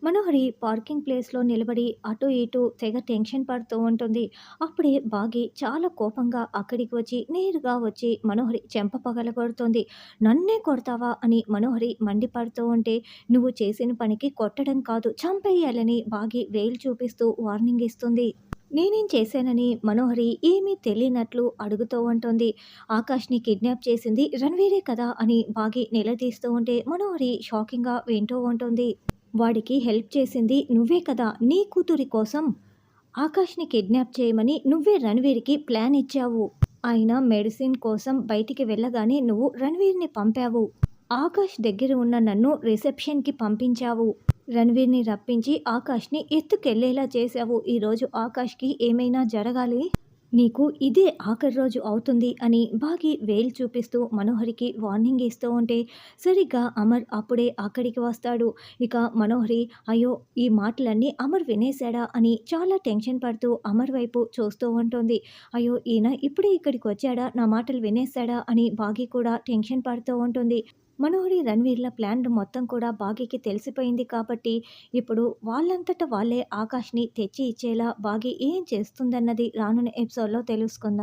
మనోహరి parking ప్లేస్‌లో నిలబడి అటు ఇటు తెగ టెన్షన్ పడుతూ ఉంటుంది. అప్పుడే బాగి చాలా కోపంగా అక్కడికి వచ్చి నేరుగా వచ్చి మనోహరి చెంప పగలగొడుతుంది. "నన్నే కొడతావా?" అని మనోహరి మండిపడుతూ ఉంటే, "నువ్వు చేసిన పనికి కొట్టడం కాదు చంపేయాలని" బాగి వేలు చూపిస్తూ వార్నింగ్ ఇస్తుంది. నేనేం చేశానని మనోహరి ఏమీ తెలియనట్లు అడుగుతూ ఉంటుంది. "ఆకాష్‌ని కిడ్నాప్ చేసింది రణ్వీరే కదా!" అని బాగి నిలదీస్తూ ఉంటే మనోహరి షాకింగ్‌గా వింటూ ఉంటుంది. వాడికి హెల్ప్ చేసింది నువ్వే కదా! నీ కూతురి కోసం ఆకాష్‌ని కిడ్నాప్ చేయమని నువ్వే రణ్వీర్‌కి ప్లాన్ ఇచ్చావు. ఆయన మెడిసిన్ కోసం బయటికి వెళ్ళగానే నువ్వు రణ్వీర్‌ని పంపావు. ఆకాష్ దగ్గర ఉన్న నన్ను రిసెప్షన్‌కి పంపించావు. రణ్వీర్‌ని రప్పించి ఆకాష్‌ని ఎత్తుకెళ్ళేలా చేశావు. ఈరోజు ఆకాష్‌కి ఏమైనా జరగాలి. నీకు ఇదే ఆఖరి రోజు అవుతుంది అని బాగి వేలు చూపిస్తూ మనోహరికి వార్నింగ్ ఇస్తూ ఉంటే సరిగ్గా అమర్ అప్పుడే అక్కడికి వస్తాడు. ఇక మనోహరి అయ్యో ఈ మాటలన్నీ అమర్ వినేశాడా అని చాలా టెన్షన్ పడుతూ అమర్ వైపు చూస్తూ ఉంటుంది. అయ్యో ఈయన ఇప్పుడే ఇక్కడికి వచ్చాడా, నా మాటలు వినేశాడా అని బాగి కూడా టెన్షన్ పడుతూ ఉంటుంది. మనోహరి రణ్వీర్ల ప్లాన్ మొత్తం కూడా బాగీకి తెలిసిపోయింది కాబట్టి ఇప్పుడు వాళ్ళంతట వాళ్ళే ఆకాష్‌ని తెచ్చి ఇచ్చేలా బాగి ఏం చేస్తుందన్నది రానున్న ఎపిసోడ్‌లో తెలుసుకుందాం.